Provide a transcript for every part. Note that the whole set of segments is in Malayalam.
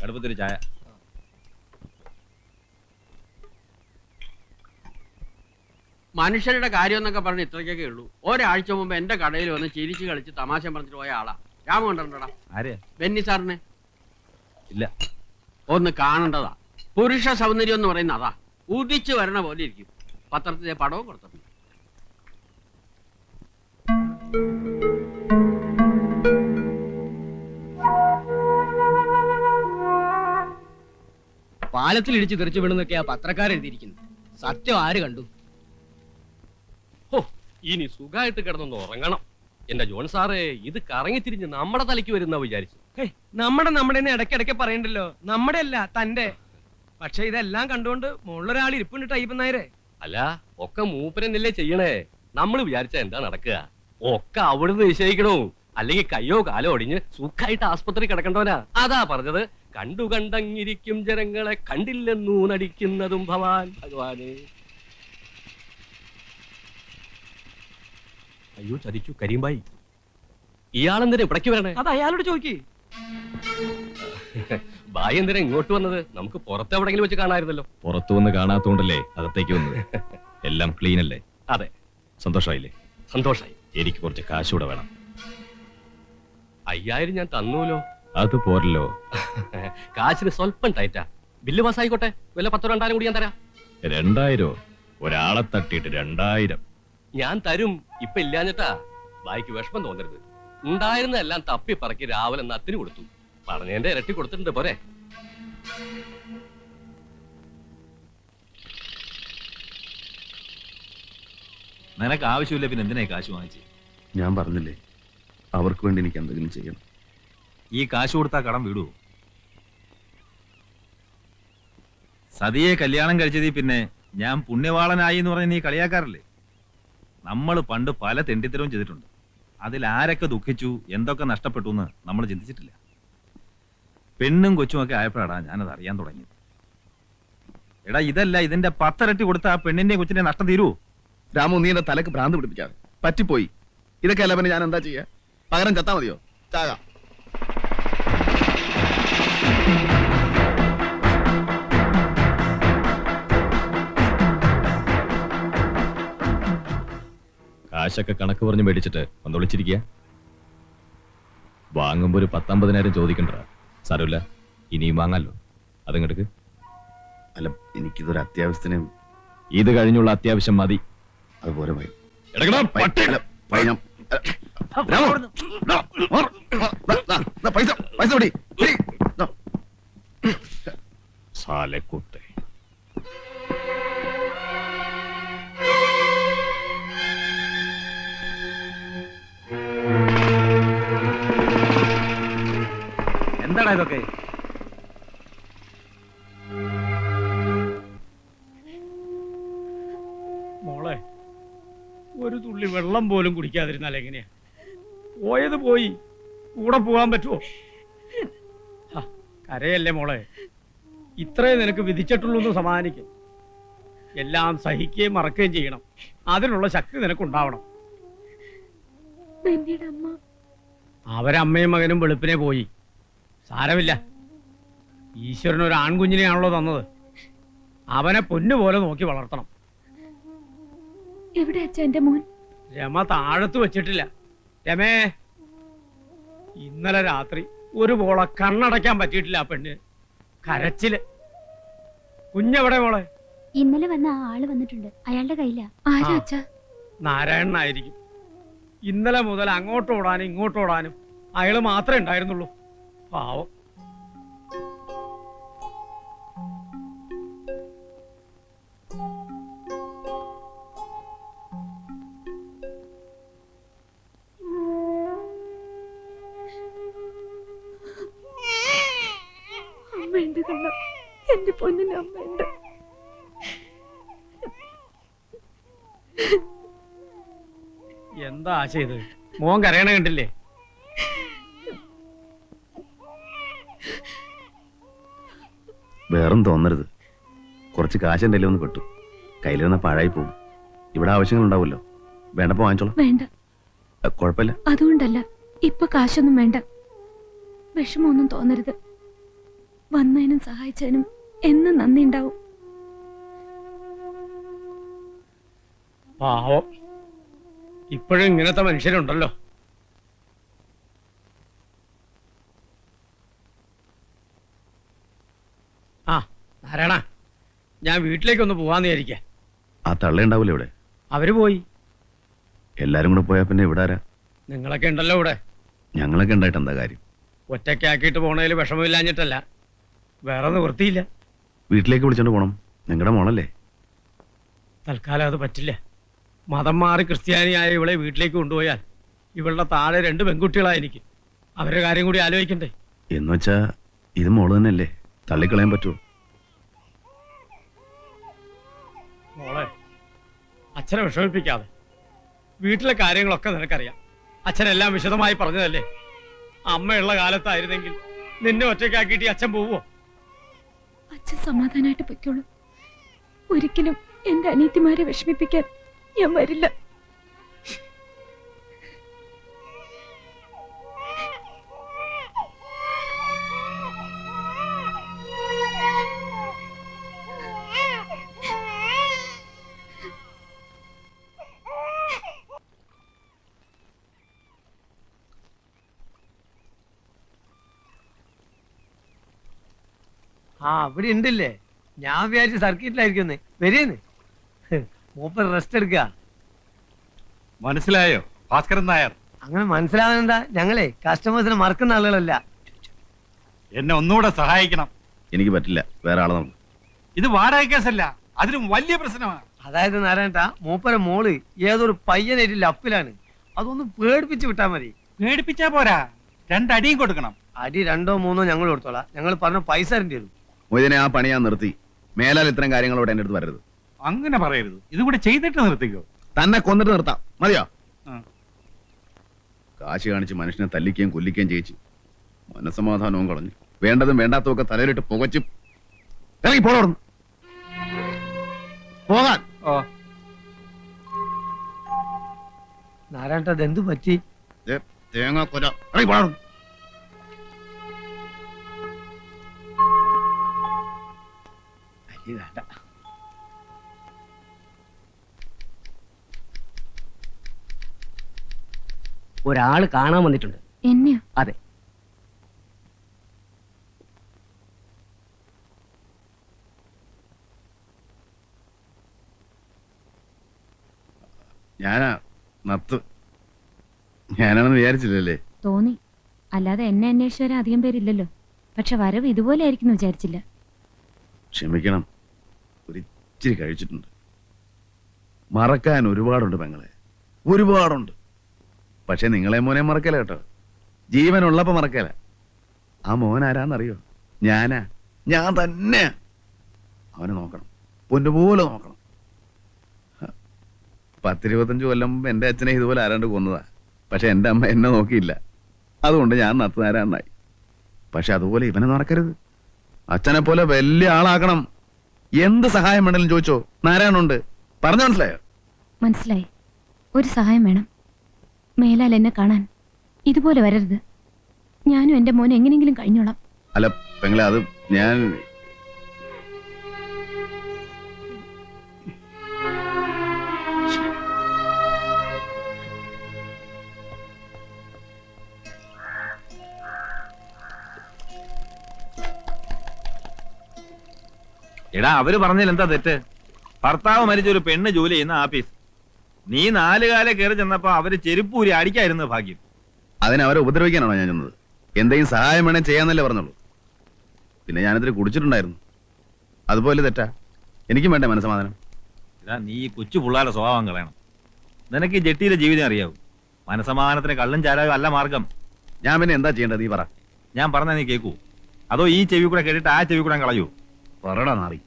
അടുപ്പത്തൊരു ചായ. മനുഷ്യരുടെ കാര്യം എന്നൊക്കെ പറഞ്ഞ് ഇത്രയ്ക്കൊക്കെ ഉള്ളൂ. ഒരാഴ്ച മുമ്പ് എന്റെ കടയിൽ വന്ന് ചിരിച്ചു കളിച്ച് തമാശ പറഞ്ഞിട്ട് പോയ ആളാ. രാമ കണ്ടിട്ടുണ്ടോടാ? ആരെയാ? ബെന്നി സാറിനെ. ഇല്ല. ഒന്ന് കാണേണ്ടതാ. പുരുഷ സൗന്ദര്യം എന്ന് പറയുന്ന അതാ. ഉദിച്ചു വരണ പോലെ ഇരിക്കും. പത്രത്തിലെ പടവും കൊടുത്തിട്ടുണ്ട്. പാലത്തിൽ ഇടിച്ച് തെറിച്ചു വീണെന്നൊക്കെയാ പത്രക്കാരെഴുതിയിരിക്കുന്നു. സത്യം ആര് കണ്ടു? ഇനി സുഖമായിട്ട് കിടന്നൊന്ന് ഉറങ്ങണം. എന്റെ ജോൺ സാറേ, ഇത് കറങ്ങി തിരിഞ്ഞ് നമ്മുടെ തലയ്ക്ക് വരുന്ന വിചാരിച്ചു. നമ്മുടെ ഇടയ്ക്കിടയ്ക്ക് പറയണ്ടല്ലോ. നമ്മുടെ അല്ല, തന്റെ. പക്ഷെ ഇതെല്ലാം കണ്ടുകൊണ്ട് മുകളിലൊരാൾ ഇരിപ്പുണ്ട് ടൈപ്പ് നായരെ. അല്ല, ഒക്കെ മൂപ്പരെന്നല്ലേ ചെയ്യണേ. നമ്മൾ വിചാരിച്ച എന്താ നടക്കുക? ഒക്കെ അവിടുന്ന് നിശ്ചയിക്കണോ? അല്ലെങ്കിൽ കയ്യോ കാലോ ഒടിഞ്ഞ് സുഖമായിട്ട് ആസ്പത്രി കിടക്കണ്ടോനാ. അതാ പറഞ്ഞത്, കണ്ടു കണ്ടങ്ങിരിക്കും ജനങ്ങളെ കണ്ടില്ലെന്നൂ നടിക്കുന്നതും ഭവാൻ ഭഗവാനെ. അയ്യോ, ചതിച്ചു കരീംബായി. ഇയാളെന്തിനാ ഇവിടേക്ക് വരണേ? അത് അയാളോട് ചോദിക്കേ. ബായി എന്തിനാ ഇങ്ങോട്ട് വന്നത്? നമുക്ക് പുറത്തെവിടെങ്കിലും വെച്ച് കാണാമായിരുന്നല്ലോ. പുറത്തു വന്ന് കാണാത്തോണ്ടല്ലേ അകത്തേക്ക് വന്നത്. എല്ലാം ക്ലീൻ അല്ലേ? അതെ. സന്തോഷമായില്ലേ? സന്തോഷായി. എനിക്ക് കുറച്ച് കാശൂടെ വേണം. 5000 ഞാൻ തന്നൂലോ. അത് പോരല്ലോ. കാശിന് സ്വല്പം ടൈറ്റാ. ബില്ല് പാസ്സായിക്കോട്ടെ. വല്ല 10-2000 കൂടി ഞാൻ തരാം. 2000? ഒരാളെ തട്ടിയിട്ട് 2000? ഞാൻ തരും. ഇപ്പൊ ഇല്ലാഞ്ഞിട്ടാ. ബായിക്ക് വിഷമം തോന്നരുത്. ഉണ്ടായിരുന്നെല്ലാം തപ്പി പറക്കി രാവിലെ നത്തിന് കൊടുത്തു. പറഞ്ഞതിന്റെ ഇരട്ടി കൊടുത്തിട്ടുണ്ട്. പോരെ? നിനക്ക് ആവശ്യമില്ല, പിന്നെ എന്തിനാ കാശ് വാങ്ങിച്ചു? ഞാൻ പറഞ്ഞില്ലേ, അവർക്ക് വേണ്ടി എനിക്ക് എന്തെങ്കിലും ചെയ്യണം. ഈ കാശ് കൊടുത്താ കടം വിടുവോ? സതിയെ കല്യാണം കഴിച്ചതി പിന്നെ ഞാൻ പുണ്യവാളനായി എന്ന് പറഞ്ഞ് നീ കളിയാക്കാറില്ലേ? നമ്മൾ പണ്ട് പല തെണ്ടിത്തരവും ചെയ്തിട്ടുണ്ട്. അതിൽ ആരൊക്കെ ദുഃഖിച്ചു, എന്തൊക്കെ നഷ്ടപ്പെട്ടു എന്ന് നമ്മൾ ചിന്തിച്ചിട്ടില്ല. പെണ്ണും കൊച്ചുമൊക്കെ ആയപ്പോഴാടാ ഞാനത് അറിയാൻ തുടങ്ങിയത്. എടാ, ഇതല്ല, ഇതിന്റെ 10 ഇരട്ടി കൊടുത്ത ആ പെണ്ണിന്റെ കൊച്ചിന്റെ നഷ്ടം തീരുവോ? രാമു, നീ എന്റെ തലക്ക് ഭ്രാന്ത് പിടിപ്പിക്കാതെ. പറ്റിപ്പോയി. ഇതൊക്കെ അല്ല പിന്നെ ഞാൻ എന്താ ചെയ്യാ? പകരം ചത്താ മതിയോ? ചാക. കാശൊക്കെ കണക്ക് പറഞ്ഞ് മേടിച്ചിട്ട് ഒന്ന് വിളിച്ചിരിക്കുക. വാങ്ങുമ്പോ ഒരു 10-50,000 ചോദിക്കണ്ട. സാരമില്ല, ഇനിയും വാങ്ങാലോ. അതങ്ങെടുക്ക്. അല്ല, എനിക്കിതൊരു അത്യാവശ്യത്തിന്. ഇത് കഴിഞ്ഞുള്ള അത്യാവശ്യം മതി. അതുപോലെ പോയി. സാലക്കൂട്ടെ. എന്താടാ ഇതൊക്കെ? മോളെ, ഒരു തുള്ളി വെള്ളം പോലും കുടിക്കാതിരുന്നാൽ എങ്ങനെയാ? പോയത് പോയി, കൂടെ പോകാൻ പറ്റുമോ? കരയല്ലേ മോളെ. ഇത്രേ നിനക്ക് വിധിച്ചിട്ടുള്ളൂ എന്ന് സമാധാനിക്കും. എല്ലാം സഹിക്കുകയും മറക്കുകയും ചെയ്യണം. അതിനുള്ള ശക്തി നിനക്കുണ്ടാവണം. അവരമ്മയും മകനും വെളുപ്പിനെ പോയി. സാരമില്ല, ഈശ്വരൻ ഒരു ആൺകുഞ്ഞിനെയാണല്ലോ തന്നത്. അവനെ പൊന്നുപോലെ നോക്കി വളർത്തണം. എവിടെ എന്റെ മോൻ? രമ താഴത്ത് വെച്ചിട്ടില്ല. രമേ, ഇന്നലെ രാത്രി ഒരു പോള കണ്ണടയ്ക്കാൻ പറ്റിയിട്ടില്ല. ആ പെണ്ണ് കരച്ചില്. കുഞ്ഞെവിടെ മോളെ? ഇന്നലെ വന്ന ആ ആള് വന്നിട്ടുണ്ട്. അയാളുടെ കയ്യിലാ. ആരാ അച്ഛാ? നാരായണനായിരിക്കും. ഇന്നലെ മുതൽ അങ്ങോട്ടോടാനും ഇങ്ങോട്ടോടാനും അയാള് മാത്രമേ ഉണ്ടായിരുന്നുള്ളൂ. പാവം. അമ്മയുണ്ട് കണ്ണ, എന്റെ പൊന്നിന് അമ്മയുണ്ട്. എന്താ ആശ ഇത്? മോൻ കരയണ കണ്ടില്ലേ? വേറും തോന്നരുത്. കുറച്ച് കാശ് എൻ്റെ ഒന്ന് കിട്ടും. കയ്യിലിരുന്ന പാഴായി പോകും. ഇവിടെ ആവശ്യങ്ങൾ ഉണ്ടാവുമല്ലോ. വേണ്ടപ്പോ വാങ്ങിച്ചോളാം. വേണ്ട, കുഴപ്പമില്ല. അതുകൊണ്ടല്ല, ഇപ്പൊ കാശൊന്നും വേണ്ട. വിഷമൊന്നും തോന്നരുത്. വന്നതിനും സഹായിച്ചതിനും എന്നും നന്ദി ഉണ്ടാവും. പാവം, ഇപ്പോഴും ഇങ്ങനത്തെ മനുഷ്യരുണ്ടല്ലോ. ആ നാരായണ, ഞാൻ വീട്ടിലേക്കൊന്ന് പോവാന്ന് വിചാരിക്കാം. ആ തള്ളയുണ്ടാവില്ല ഇവിടെ? അവര് പോയി. എല്ലാരും കൂടെ പോയാ പിന്നെ ഇവിടെ ആരാ? നിങ്ങളൊക്കെ ഉണ്ടല്ലോ ഇവിടെ. ഞങ്ങളൊക്കെ ഉണ്ടായിട്ട് എന്താ കാര്യം? ഒറ്റയ്ക്കാക്കിയിട്ട് പോണതിൽ വിഷമമില്ലാഞ്ഞിട്ടല്ല, വേറെ നിവൃത്തിയില്ല. വീട്ടിലേക്ക് വിളിച്ചോണ്ട് പോണം. നിങ്ങളുടെ മോളല്ലേ? തൽക്കാലം അത് പറ്റില്ല. മതം മാറി ക്രിസ്ത്യാനിയായ ഇവളെ വീട്ടിലേക്ക് കൊണ്ടുപോയാൽ ഇവളുടെ താഴെ 2 പെൺകുട്ടികളാണ് എനിക്ക്. അവരുടെ കാര്യം കൂടി ആലോചിക്കണ്ടേ? എന്ന് വെച്ചാ ഇത് മോള് തന്നെയല്ലേ? തള്ളിക്കളയാൻ പറ്റുമോ? മോളെ, അച്ഛനെ വിഷമിപ്പിക്കാതെ. വീട്ടിലെ കാര്യങ്ങളൊക്കെ നിനക്കറിയാം. അച്ഛനെല്ലാം വിശദമായി പറഞ്ഞതല്ലേ. അമ്മയുള്ള കാലത്തായിരുന്നെങ്കിൽ നിന്നെ ഒറ്റയ്ക്കാക്കിയിട്ട് അച്ഛൻ പോവോ? അച്ഛൻ സമാധാനമായിട്ട് പൊയ്ക്കോളൂ. ഒരിക്കലും എന്റെ അനീതിമാരെ വിഷമിപ്പിക്കാൻ ഞാൻ വരില്ല. ആ അവിടെ ഉണ്ടല്ലേ? ഞാൻ വിചാരിച്ചു സർക്കിട്ടിലായിരിക്കും. വരേന്ന് മൂപ്പർ റെസ്റ്റ് എടുക്കുക. മനസ്സിലായോ ഭാസ്കരൻ നായർ? അങ്ങനെ മനസ്സിലാവുന്നെന്താ? ഞങ്ങളെ കസ്റ്റമേഴ്സിനെ മറക്കുന്ന ആളുകളല്ല. എന്നെ ഒന്നുകൂടെ സഹായിക്കണം. എനിക്ക് പറ്റില്ല, വേറെ ആളെ നോക്കും. ഇത് വാടക കേസല്ല, അതിലും വലിയ പ്രശ്നമാണ്. അതായത് നാരായണ, മൂപ്പര മോള് ഏതൊരു പയ്യനായിട്ട് ലപ്പിലാണ്. അതൊന്ന് പേടിപ്പിച്ച് വിട്ടാ മതി. പേടിപ്പിച്ചാ പോരാ, 2 അടിയും കൊടുക്കണം. അടി 2 3 ഞങ്ങൾ കൊടുത്തോളാം. ഞങ്ങൾ പറഞ്ഞ പൈസ തരേണ്ടി വരും. മൊയ്തനെ, ആ പണി ഞാൻ നിർത്തി. മേലാൽ ഇത്തരം കാര്യങ്ങളോട് എന്റെ അടുത്ത് വരരുത്. അങ്ങനെ പറയരുത്. ഇതുകൂടെ ചെയ്തിട്ട് നിർത്തിക്കോ. തന്നെ കൊന്നിട്ട് നിർത്താം, മതിയോ? ആ. കാശ് കാണിച്ച് മനുഷ്യനെ തല്ലിക്കുകയും കൊല്ലിക്കുകയും ചെയ്യിച്ച് മനസ്സമാധാനവും കളഞ്ഞു. വേണ്ടതും വേണ്ടാത്തതും ഒക്കെ തലയിലിട്ട് പുകച്ചും ഇറങ്ങി പോകണം. പോകാൻ. നാരായണ, അതെന്തു പറ്റി? തേങ്ങ കൊല. ഇറങ്ങി പോകണം. വേണ്ട. ഒരാള് കാണാൻ വന്നിട്ടുണ്ട്. എന്നെയോ? അതെ. ഞാനാ നത്ത്. ഞാനാണെന്ന് വിചാരിച്ചില്ലല്ലേ? തോന്നി. അല്ലാതെ എന്നെ അന്വേഷിച്ച് വരാൻ അധികം പേരില്ലല്ലോ. പക്ഷെ വരവ് ഇതുപോലെ ആയിരിക്കും വിചാരിച്ചില്ല. ക്ഷമിക്കണം, ഒരിച്ചിരി കഴിച്ചിട്ടുണ്ട്. മറക്കാൻ ഒരുപാടുണ്ട് പെങ്ങളെ, ഒരുപാടുണ്ട്. പക്ഷെ നിങ്ങളെ മോനെ മറക്കല കേട്ടോ. ജീവനുള്ളപ്പോ മറക്കല. ആ മോൻ ആരാന്നറിയോ? ഞാനാ, ഞാൻ തന്നെ. അവനെ നോക്കണം, പൊന്നുപോലെ നോക്കണം. 10-25 കൊല്ലം മുമ്പ് എന്റെ അച്ഛനെ ഇതുപോലെ ആരാണ്ട് കൊന്നതാ. പക്ഷെ എന്റെ അമ്മ എന്നെ നോക്കിയില്ല. അതുകൊണ്ട് ഞാൻ നത്തുനാരാന്നായി. പക്ഷെ അതുപോലെ ഇവനെ നടക്കരുത്. അച്ഛനെ പോലെ വലിയ ആളാക്കണം. എന്ത് സഹായം വേണമെങ്കിലും ചോദിച്ചോ, നാരായണുണ്ട്. പറഞ്ഞു മനസ്സിലായോ? മനസ്സിലായി. ഒരു സഹായം വേണം. മേലാൽ എന്നെ കാണാൻ ഇതുപോലെ വരരുത്. ഞാനും എന്റെ മോനും എങ്ങനെയെങ്കിലും കഴിഞ്ഞോളാം. അല്ല പെങ്ങളെ, അത് ഞാൻ എടാ, അവര് പറഞ്ഞതിൽ എന്താ തെറ്റ്? ഭർത്താവ് മരിച്ച ഒരു പെണ്ണ് ജോലി ചെയ്യുന്ന ആഫീസ്. നീ 4 കാലം കയറി ചെന്നപ്പോ അവര് ചെരുപ്പൂരി അടിക്കായിരുന്നു ഭാഗ്യം. അതിനവരെ ഉപദ്രവിക്കാനാണോ ഞാൻ ചെന്നത്? എന്തെങ്കിലും സഹായം വേണേ ചെയ്യാന്നല്ലേ പറഞ്ഞുള്ളൂ. പിന്നെ ഞാനിതിൽ കുടിച്ചിട്ടുണ്ടായിരുന്നു. അതുപോലെ തെറ്റാ? എനിക്കും വേണ്ടേ മനസ്സമാധാനം? എടാ, നീ ഈ കൊച്ചു പിള്ളാരുടെ സ്വഭാവം കളയണം. നിനക്ക് ഈ ജെട്ടിയിലെ ജീവിതം അറിയാവൂ. മനസ്സമാധാനത്തിന് കള്ളും ചാരായും അല്ല മാർഗം. ഞാൻ പിന്നെ എന്താ ചെയ്യേണ്ടത്? നീ പറ. ഞാൻ പറഞ്ഞാ നീ കേൾക്കൂ? അതോ ഈ ചെവി കൂടെ കേട്ടിട്ട് ആ ചെവി കൂടെ കളയൂ? പറടാ നാറി.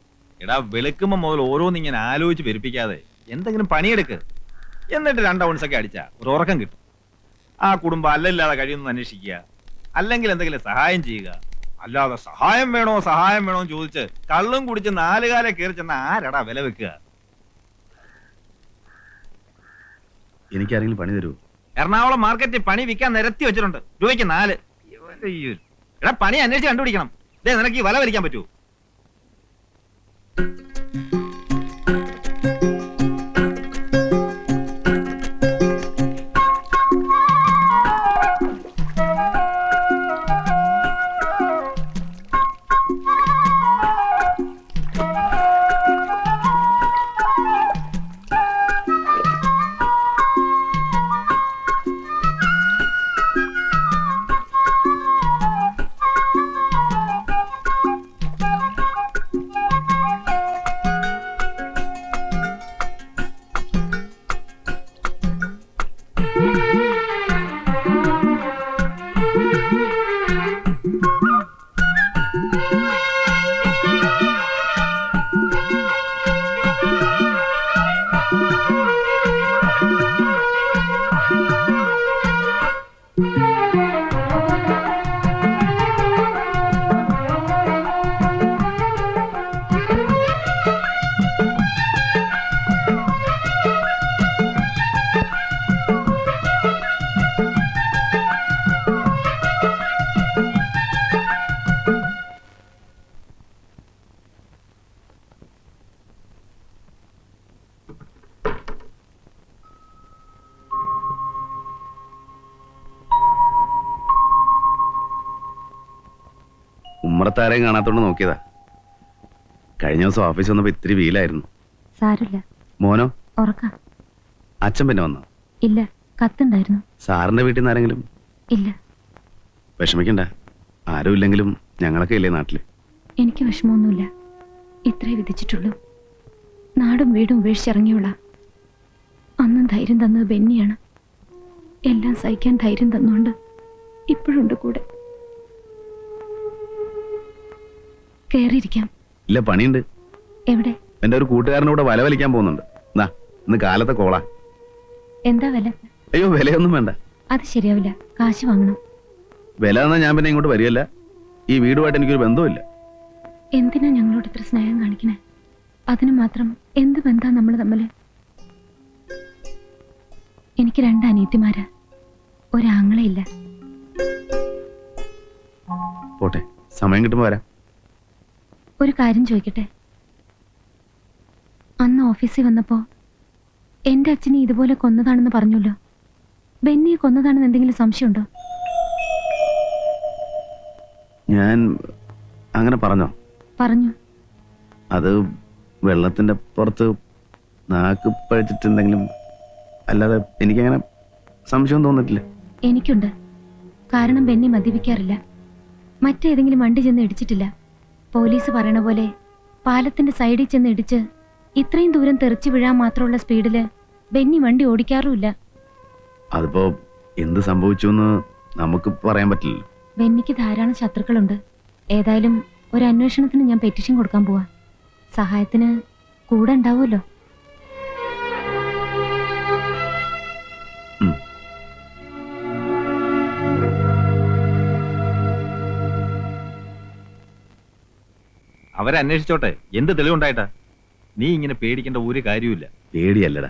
എടാ, വെളുക്കുമ്പോ മുതൽ ഓരോന്നിങ്ങനെ ആലോചിച്ച് പെരുപ്പിക്കാതെ എന്തെങ്കിലും പണിയെടുക്ക്. എന്നിട്ട് 2 ഔൺസൊക്കെ അടിച്ചാ ഒരു ഉറക്കം കിട്ടും. ആ കുടുംബം അല്ലല്ലാതെ കഴിയുമെന്ന് അന്വേഷിക്കുക, അല്ലെങ്കിൽ എന്തെങ്കിലും സഹായം ചെയ്യുക. അല്ലാതെ സഹായം വേണോ എന്ന് ചോദിച്ച് കള്ളും കുടിച്ച് 4 കാലം കയറി ചെന്ന ആരടാ വില വെക്കുക? എനിക്കാരെങ്കിലും പണി തരൂ? എറണാകുളം മാർക്കറ്റിൽ പണി വിൽക്കാൻ നിരത്തി വെച്ചിട്ടുണ്ട്. രൂപയ്ക്ക് 4. എടാ, പണി അന്വേഷിച്ച് കണ്ടുപിടിക്കണം. നിനക്ക് ഈ വല വലിക്കാൻ പറ്റൂ? ഉമ്മറത്താരെയും കാണാത്തോണ്ട് നോക്കിയതാ. കഴിഞ്ഞ ദിവസം ഓഫീസ് വന്നപ്പോ ഇത്തിരി വീലായിരുന്നു. സാരമില്ല, മോനോ? ഉറക്കാം. അച്ഛൻ പിന്നെ വന്നോ? ഇല്ല, കത്തുണ്ടായിരുന്നു. സാറിന്റെ വീട്ടിൽ നിന്ന് ആരെങ്കിലും? ഇല്ല. വിഷമിക്കണ്ട, ആരും ഇല്ലെങ്കിലും ഞങ്ങളൊക്കെ ഇല്ലേ നാട്ടില്. എനിക്ക് വിഷമമൊന്നുമില്ല. ഇത്രേ വിധിച്ചിട്ടുള്ളൂ. നാടും വീടും ഉപേക്ഷിച്ചിറങ്ങിയുള്ള അന്നും ധൈര്യം തന്നത് ബെന്നിയാണ്. എല്ലാം സഹിക്കാൻ ധൈര്യം തന്നുകൊണ്ട് ഇപ്പോഴുണ്ട് കൂടെ. കയറിയിരിക്കാം. ഇല്ല, പണിയുണ്ട്. എവിടെ? എന്റെ ഒരു കൂട്ടുകാരനൂടെ വല വലിക്കാൻ പോകുന്നുണ്ട്. എന്നാ ഇന്ന് കാലത്തെ കോളാ. എന്താ വില? അയ്യോ, വിലയൊന്നും വേണ്ട. അത് ശരിയാവില്ല, കാശ് വാങ്ങണം. വില എന്നാ ഞാൻ പിന്നെ ഇങ്ങോട്ട് വരികയല്ല. ഈ വീടുമായിട്ട് എനിക്കൊരു ബന്ധവുമില്ല. എന്തിനാ ഞങ്ങളോട് ഇത്ര സ്നേഹം കാണിക്കണേ? അതിന് മാത്രം എന്ത് ബന്ധാ നമ്മൾ തമ്മില്? എനിക്ക് 2 അനിയത്തിമാരാ, ഒരാങ്ങളയില്ല. പോട്ടെ, സമയം കിട്ടുമ്പോ വരാം. ഒരു കാര്യം ചോദിക്കട്ടെ? അന്ന് ഓഫീസിൽ വന്നപ്പോ എന്റെ അച്ഛനെ ഇതുപോലെ കൊന്നതാണെന്ന് പറഞ്ഞല്ലോ. ബെന്നിയെ കൊന്നതാണെന്ന് എന്തെങ്കിലും സംശയമുണ്ടോ? ഞാൻ അങ്ങനെ പറഞ്ഞോ? പറഞ്ഞു. അത് വെള്ളത്തിന്റെ പുറത്ത് നാക്ക് പഴിച്ചിട്ടെന്തെങ്കിലും, അല്ലാതെ എനിക്കങ്ങനെ സംശയം തോന്നിട്ടില്ല. എനിക്കുണ്ട്. കാരണം ബെന്നി മദ്യപിക്കാറില്ല. മറ്റേതെങ്കിലും വണ്ടി ചെന്ന് ഇടിച്ചിട്ടില്ല. പോലീസ് പറയണ പോലെ പാലത്തിന്റെ സൈഡിൽ ചെന്ന് ഇടിച്ച് ഇത്രയും ദൂരം തെറിച്ചു വീഴാൻ മാത്രമുള്ള സ്പീഡില് ബെന്നി വണ്ടി ഓടിക്കാറുമില്ല. അതിപ്പോ എന്ത് സംഭവിച്ചു എന്ന് നമുക്ക് പറയാൻ പറ്റില്ല. ബെന്നിക്ക് ധാരാളം ശത്രുക്കളുണ്ട്. ഏതായാലും ഒരു അന്വേഷണത്തിന് ഞാൻ പെറ്റീഷൻ കൊടുക്കാൻ പോവാ. സഹായത്തിന് കൂടെ ഉണ്ടാവുമല്ലോ. അവരന്വേഷിച്ചോട്ടെ, എന്ത് തെളിവുണ്ടായിട്ടാ? നീ ഇങ്ങനെ പേടിക്കേണ്ട ഒരു കാര്യമില്ല. പേടിയല്ലടാ,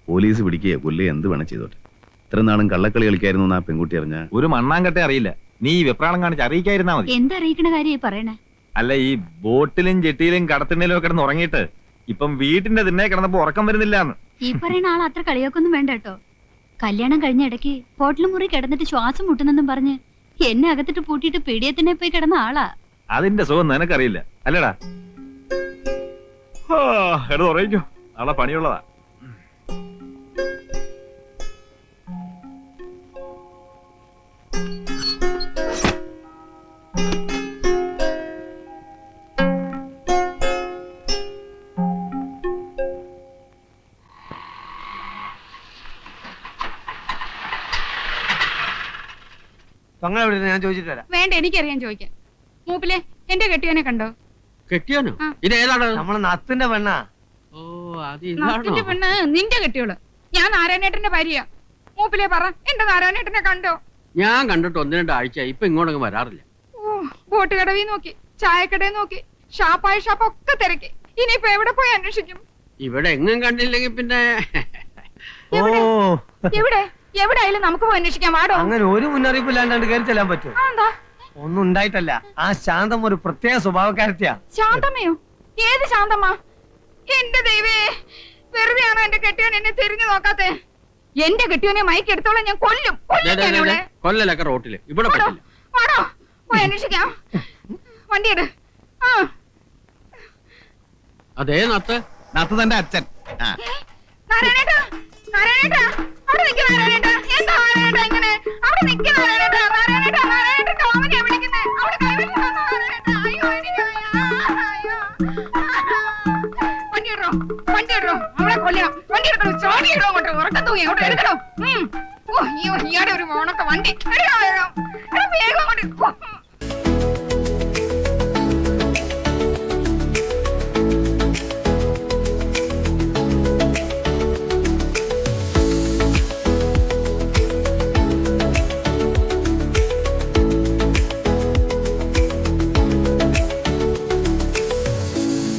പോലീസ് പിടിക്കുകയോ കൊല്ലുകയോ എന്ത് വേണം ചെയ്തോട്ടെ. ഇത്ര നാളും കള്ളക്കളി കളിക്കായിരുന്നു എന്ന് ആ പെൺകുട്ടി അറിഞ്ഞ ഒരു മണ്ണാങ്കട്ടെ അറിയില്ല. നീ ഈ വെപ്രാളം കാണിച്ച് അറിയിക്കായിരുന്നാ മതി. എന്തറിയിക്കണ കാര്യം പറയണേ? അല്ല, ഈ ബോട്ടിലും ജെട്ടിയിലും കടത്തിണ്ടയിലും ഒക്കെ കിടന്ന് ഉറങ്ങിയിട്ട് ഇപ്പം വീട്ടിന്റെ തിന്നെ കിടന്നപ്പോ ഉറക്കം വരുന്നില്ലാന്ന്. ഈ പറയുന്ന ആൾ അത്ര കളിയൊക്കൊന്നും വേണ്ട കേട്ടോ. കല്യാണം കഴിഞ്ഞ ഇടയ്ക്ക് ഹോട്ടൽ മുറി കിടന്നിട്ട് ശ്വാസം മുട്ടുന്നെന്നും പറഞ്ഞ് എന്നെ അകത്തിട്ട് പൂട്ടിയിട്ട് പീഡിയത്തിനെ പോയി കിടന്ന ആളാ. അതിന്റെ സുഖം നിനക്കറിയില്ല അല്ലടാ. എടുത്ത് ഉറങ്ങിക്കോ, നാളെ പണിയുള്ളതാ. ഞാൻ ചോദിച്ചിട്ട് വരാം. വേണ്ട, എനിക്കറിയാൻ ചോദിക്കാം. മൂപ്പിലെ എന്റെ കെട്ടിയവനെ കണ്ടോ? കെട്ടിയാനോ? ആ. ഇത് ഏതാണ്? നമ്മളെ നത്തിന്റെ പെണ്ണാ. ഓ, അത് നത്തിന്റെ ഇതാണോ? പെണ്ണ് നിന്റെ കെട്ടിയോള്. ഞാൻ നാരായണേട്ടന്റെ ഭാര്യ. മൂപ്പിലെ പറ, എന്റെ നാരായണേട്ടനെ കണ്ടോ? ഞാൻ കണ്ടിട്ട് 1-2 ആഴ്ച ഇപ്പൊ ഇങ്ങോട്ടങ്ങ് വരാറില്ല. ബോട്ട് കടവിൽ നോക്കി, ചായക്കടയിൽ നോക്കി, ഷാപ്പായ ഷാപ്പൊക്കെ തിരക്കി. ഇനിയിപ്പോ എവിടെ പോയി അന്വേഷിക്കും? ഇവിടെ എങ്ങും കണ്ടില്ലെങ്കിൽ പിന്നെ ഓ, എവിടെ എവിടെ ആയാലും നമുക്ക് പോയി അന്വേഷിക്കാം. വാടോ. അങ്ങനെ ഒരു മുന്നറിയിപ്പ് ഇല്ലാണ്ട് കയറി ചെല്ലാൻ പറ്റുമോ? എന്താ ഒന്നും ഉണ്ടായിട്ടല്ല. ആ ശാന്തം ഒരു പ്രത്യേക സ്വഭാവക്കാരത്തിയാ. ശാന്തമ്മയോ? ഏത് ശാന്തമ്മ? എന്റെ ദൈവേ, വെറുതെയാണോ എന്റെ കെട്ടിയോൻ എന്നെ തിരിഞ്ഞു നോക്കാത്തെ? എന്റെ കെട്ടിയോനെ മയക്കെടുത്തോളം ഞാൻ കൊല്ലും. കൊല്ലലൊക്കെ റോട്ടില് ഇവിടെ പറ്റില്ല. ആണോ? പോയി അന്വേഷിക്കാം. വണ്ടിയെട്. ആ അതേ നത്ത് നത്ത് തന്റെ അച്ഛൻ. ആ നാരായണേട്ടാ, നാരായണേട്ടാ, അവിടെ നിൽക്ക് നാരായണേട്ടാ. എന്താ നാരായണേട്ടാ ഇങ്ങനെ? അവിടെ നിൽക്ക് നാരായണേട്ടാ. നാരായണേട്ടാ, നാരായണേട്ടാ ഓമനയാ വിളിക്കുന്നെ. അവിടെ കൈവിട്ട് വന്നോ നാരായണേട്ടാ. അയ്യോ എനിക്ക് അയ്യോ. വണ്ടിയിടോ, വണ്ടിയിടോ. അവളെ കൊല്ലണം. വണ്ടി എടുക്കണം. ചോടിയിടോ അങ്ങോട്ട്. ഉറക്കം തൂങ്ങി അങ്ങോട്ട് എടുക്കണം. ഓ അയ്യോ, ഇയാടെ ഒരു മോണൊക്കെ വണ്ടി. വേഗം അങ്ങോട്ട്.